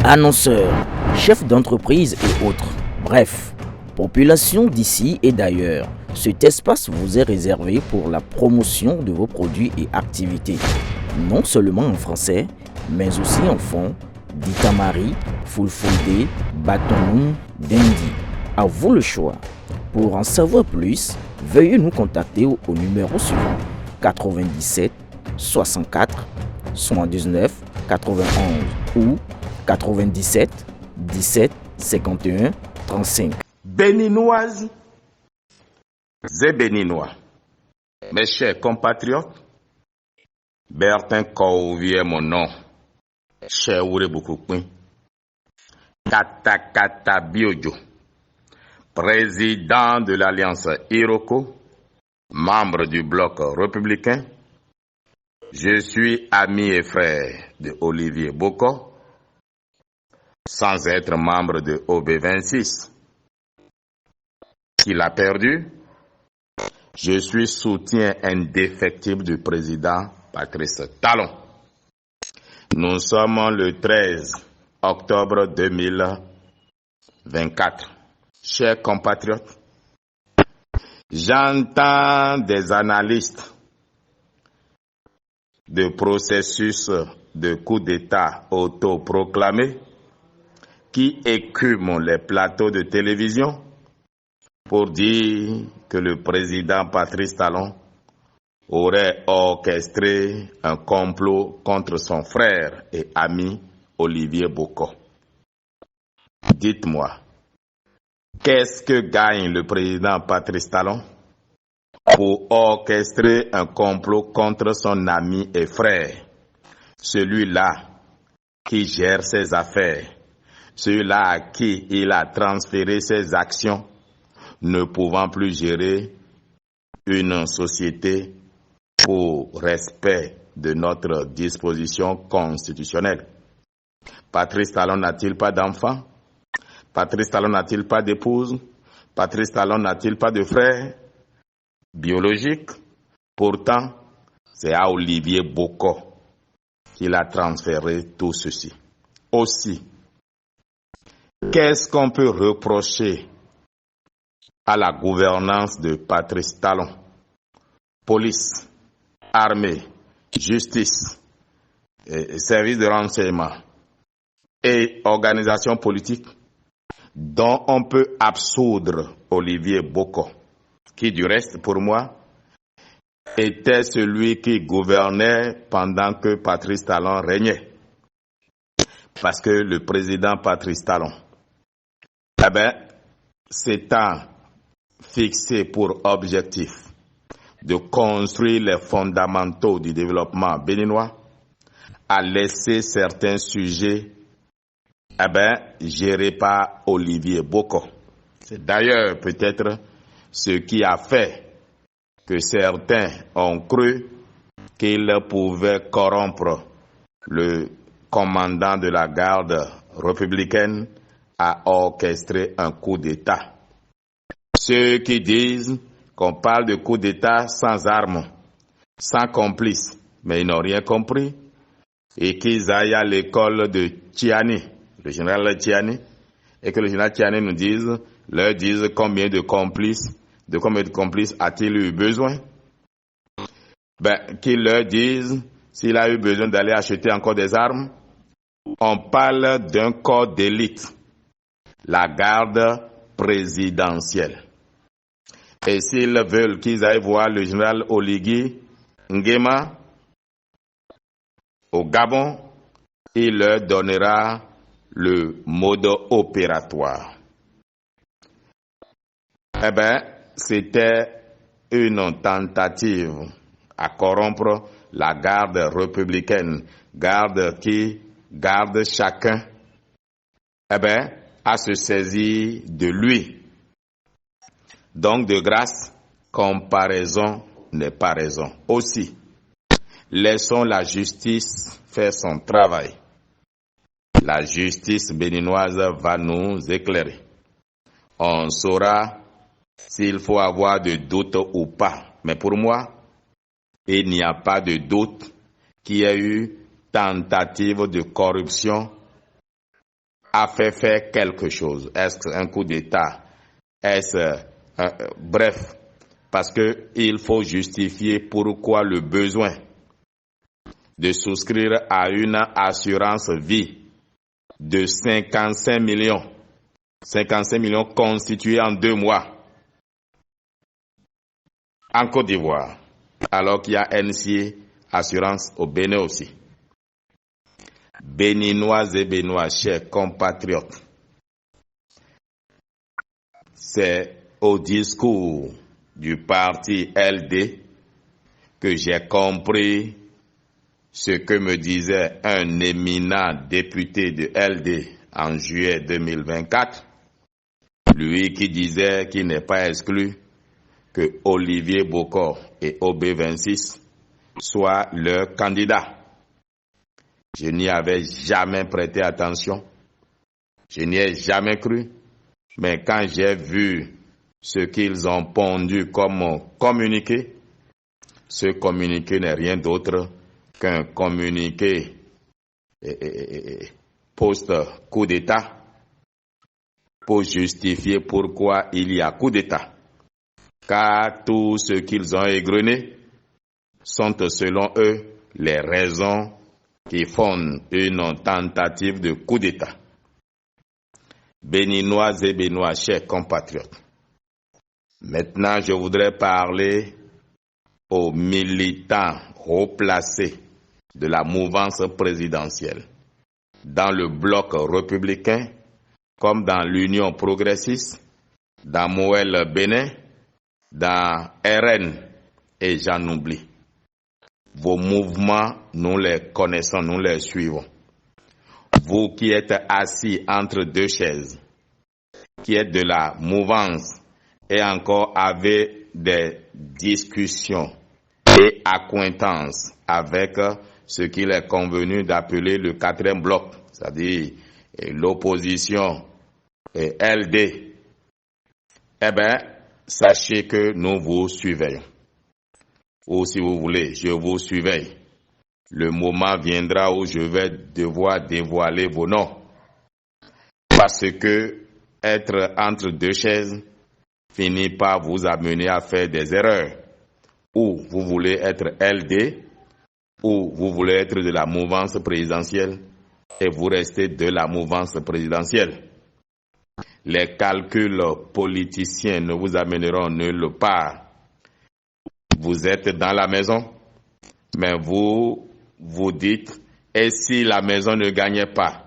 Annonceurs, chefs d'entreprise et autres. Bref, population d'ici et d'ailleurs. Cet espace vous est réservé pour la promotion de vos produits et activités. Non seulement en français, mais aussi en fond, Ditamari, Fulfulde, Batoum, Dendi. À vous le choix. Pour en savoir plus, veuillez nous contacter au numéro suivant 97 64 79 91 ou 97 17 51 35. Béninoises et Béninois, mes chers compatriotes, Bertin Kouvi est mon nom, cher Oure Bokoukoui, Kata Biojo, président de l'Alliance Iroko, membre du bloc républicain. Je suis ami et frère de Olivier Boko, sans être membre de OB26, qu'il a perdu. Je suis soutien indéfectible du président Patrice Talon. Nous sommes le 13 octobre 2024. Chers compatriotes, j'entends des analystes de processus de coup d'État autoproclamé qui écument les plateaux de télévision pour dire que le président Patrice Talon aurait orchestré un complot contre son frère et ami Olivier Boko. Dites-moi, qu'est-ce que gagne le président Patrice Talon pour orchestrer un complot contre son ami et frère, celui-là qui gère ses affaires, celui-là à qui il a transféré ses actions, ne pouvant plus gérer une société pour respect de notre disposition constitutionnelle? Patrice Talon n'a-t-il pas d'enfant? Patrice Talon n'a-t-il pas d'épouse? Patrice Talon n'a-t-il pas de frère biologique? Pourtant, c'est à Olivier Boko qu'il a transféré tout ceci. Aussi, qu'est-ce qu'on peut reprocher à la gouvernance de Patrice Talon? Police, armée, justice, services de renseignement et organisations politiques dont on peut absoudre Olivier Boko, qui du reste pour moi était celui qui gouvernait pendant que Patrice Talon régnait. Parce que le président Patrice Talon, s'étant fixé pour objectif de construire les fondamentaux du développement béninois, a laissé certains sujets gérés par Olivier Boko. C'est d'ailleurs peut-être ce qui a fait que certains ont cru qu'il pouvait corrompre le commandant de la garde républicaine à orchestrer un coup d'État. Ceux qui disent qu'on parle de coup d'État sans armes, sans complices, mais ils n'ont rien compris, et qu'ils aillent à l'école de Tiani, le général Tiani, et que le général Tiani leur dise combien de complices a-t-il eu besoin? Qu'ils leur disent s'il a eu besoin d'aller acheter encore des armes. On parle d'un corps d'élite, la garde présidentielle. Et s'ils veulent qu'ils aillent voir le général Oligui Nguema au Gabon, il leur donnera le mode opératoire. C'était une tentative à corrompre la garde républicaine, garde qui garde chacun, à se saisir de lui. Donc, de grâce, comparaison n'est pas raison. Aussi, laissons la justice faire son travail. La justice béninoise va nous éclairer. On saura s'il faut avoir de doute ou pas. Mais pour moi, il n'y a pas de doute qu'il y a eu tentative de corruption a fait faire quelque chose? Est-ce un coup d'État? Est-ce bref, parce que il faut justifier pourquoi le besoin de souscrire à une assurance vie de 55 millions constitués en 2 mois en Côte d'Ivoire, alors qu'il y a NCA Assurance au Bénin aussi. Béninoises et Béninois, chers compatriotes, c'est au discours du parti LD que j'ai compris ce que me disait un éminent député de LD en juillet 2024, lui qui disait qu'il n'est pas exclu que Olivier Bokor et OB26 soient leurs candidats. Je n'y avais jamais prêté attention, je n'y ai jamais cru, mais quand j'ai vu ce qu'ils ont pondu comme communiqué, ce communiqué n'est rien d'autre qu'un communiqué post-coup d'État pour justifier pourquoi il y a coup d'État. Car tout ce qu'ils ont égrené sont selon eux les raisons qui fondent une tentative de coup d'État. Béninoises et Béninois, chers compatriotes, maintenant je voudrais parler aux militants haut placés de la mouvance présidentielle, dans le bloc républicain, comme dans l'Union progressiste, dans Moël Bénin, dans RN, et j'en oublie. Vos mouvements, nous les connaissons, nous les suivons. Vous qui êtes assis entre 2 chaises, qui êtes de la mouvance et encore avez des discussions et accointances avec ce qu'il est convenu d'appeler le 4e bloc, c'est-à-dire l'opposition LD, eh bien, sachez que nous vous surveillons. Ou si vous voulez, je vous surveille. Le moment viendra où je vais devoir dévoiler vos noms. Parce que être entre 2 chaises finit par vous amener à faire des erreurs. Ou vous voulez être LD, ou vous voulez être de la mouvance présidentielle, et vous restez de la mouvance présidentielle. Les calculs politiciens ne vous amèneront nulle part. Vous êtes dans la maison, mais vous vous dites, et si la maison ne gagnait pas?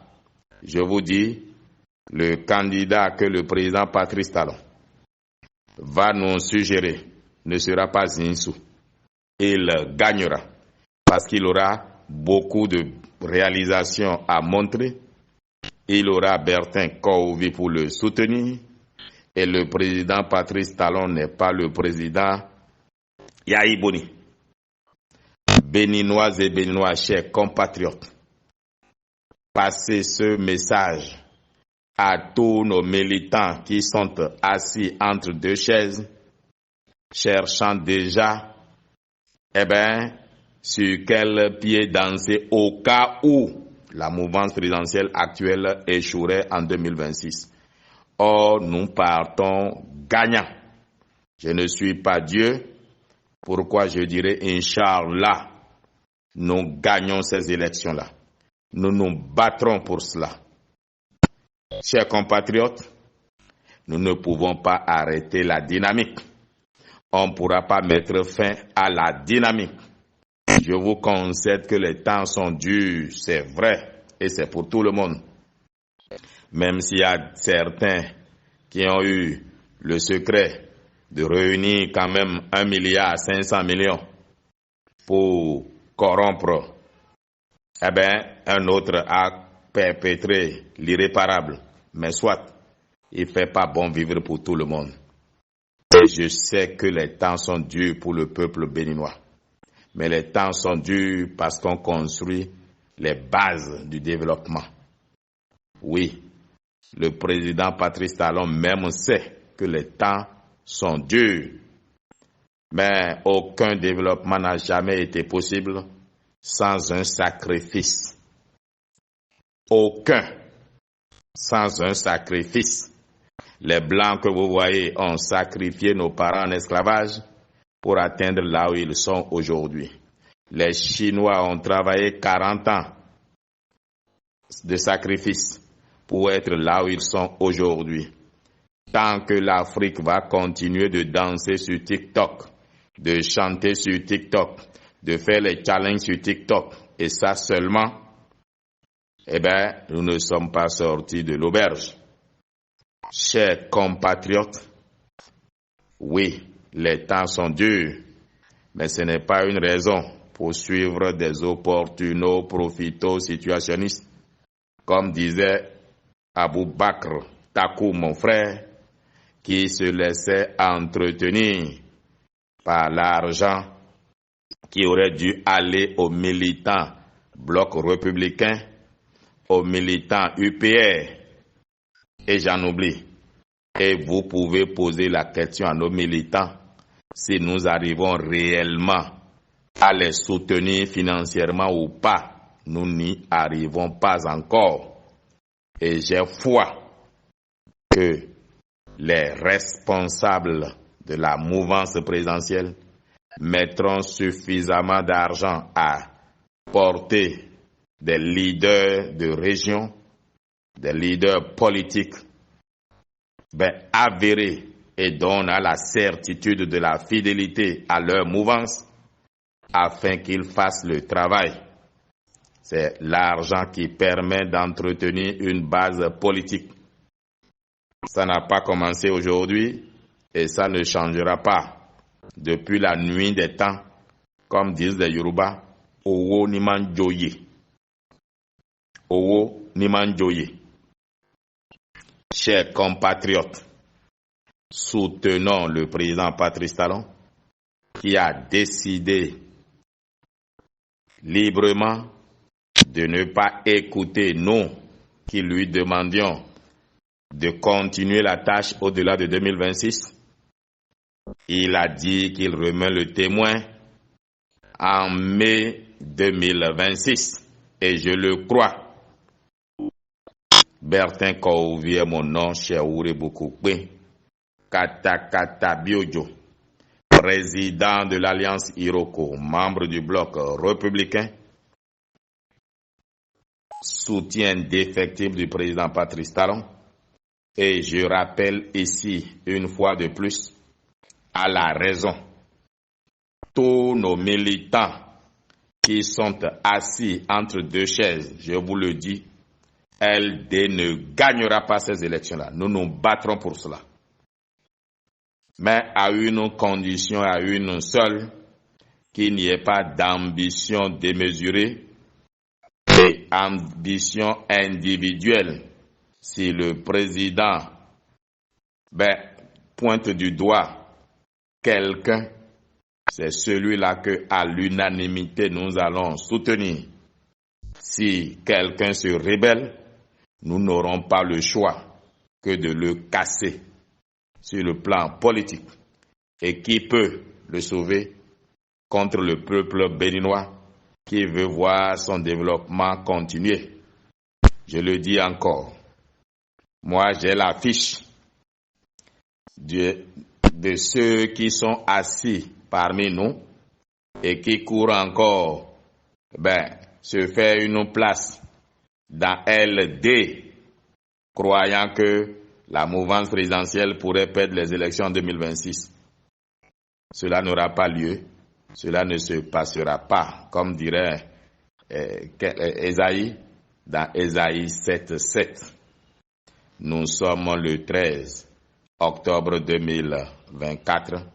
Je vous dis, le candidat que le président Patrice Talon va nous suggérer ne sera pas Zinsou. Il gagnera parce qu'il aura beaucoup de réalisations à montrer. Il aura Bertin Kouvi pour le soutenir. Et le président Patrice Talon n'est pas le président Yahi Boni. Béninoises et Béninois, chers compatriotes, passez ce message à tous nos militants qui sont assis entre 2 chaises, cherchant déjà, sur quel pied danser au cas où la mouvance présidentielle actuelle échouerait en 2026. Or, nous partons gagnants. Je ne suis pas Dieu. Pourquoi je dirais Inch'Allah, nous gagnons ces élections-là. Nous nous battrons pour cela. Chers compatriotes, nous ne pouvons pas arrêter la dynamique. On ne pourra pas mettre fin à la dynamique. Je vous concède que les temps sont durs, c'est vrai, et c'est pour tout le monde. Même s'il y a certains qui ont eu le secret de réunir quand même 1,5 milliard pour corrompre, un autre a perpétré l'irréparable. Mais soit, il ne fait pas bon vivre pour tout le monde. Et je sais que les temps sont durs pour le peuple béninois. Mais les temps sont durs parce qu'on construit les bases du développement. Oui, le président Patrice Talon même sait que les temps sont durs. Mais aucun développement n'a jamais été possible sans un sacrifice. Aucun. sans un sacrifice. Les Blancs que vous voyez ont sacrifié nos parents en esclavage pour atteindre là où ils sont aujourd'hui. Les Chinois ont travaillé 40 ans de sacrifice pour être là où ils sont aujourd'hui. Tant que l'Afrique va continuer de danser sur TikTok, de chanter sur TikTok, de faire les challenges sur TikTok, et ça seulement, nous ne sommes pas sortis de l'auberge. Chers compatriotes, oui, les temps sont durs, mais ce n'est pas une raison pour suivre des opportunos, profitos, situationnistes. Comme disait Abou Bakr Takou, mon frère, qui se laissait entretenir par l'argent qui aurait dû aller aux militants bloc républicain, aux militants UPR, et j'en oublie. Et vous pouvez poser la question à nos militants si nous arrivons réellement à les soutenir financièrement ou pas. Nous n'y arrivons pas encore. Et j'ai foi que les responsables de la mouvance présidentielle mettront suffisamment d'argent à porter des leaders de région, des leaders politiques avérés et dont on a la certitude de la fidélité à leur mouvance afin qu'ils fassent le travail. C'est l'argent qui permet d'entretenir une base politique. Ça n'a pas commencé aujourd'hui et ça ne changera pas. Depuis la nuit des temps, comme disent les Yoruba, Owo Niman Joye. Owo Niman Joye. Chers compatriotes, soutenons le président Patrice Talon qui a décidé librement de ne pas écouter nous qui lui demandions de continuer la tâche au-delà de 2026. Il a dit qu'il remet le témoin en mai 2026 et je le crois. Bertin Kouvi est mon nom, cher Oure Bokoupe, Katakata Biojo, président de l'Alliance Iroko, membre du bloc républicain, soutien défectible du président Patrice Talon. Et je rappelle ici, une fois de plus, à la raison, tous nos militants qui sont assis entre deux chaises, je vous le dis, LD ne gagnera pas ces élections-là. Nous nous battrons pour cela. Mais à une condition, à une seule, qu'il n'y ait pas d'ambition démesurée et ambition individuelle. Si le président pointe du doigt quelqu'un, c'est celui-là que, à l'unanimité, nous allons soutenir. Si quelqu'un se rébelle, nous n'aurons pas le choix que de le casser sur le plan politique. Et qui peut le sauver contre le peuple béninois qui veut voir son développement continuer? Je le dis encore. Moi, j'ai la fiche de ceux qui sont assis parmi nous et qui courent encore se faire une place dans LD, croyant que la mouvance présidentielle pourrait perdre les élections en 2026. Cela n'aura pas lieu, cela ne se passera pas, comme dirait Ésaïe, dans Ésaïe 7:7. Nous sommes le 13 octobre 2024.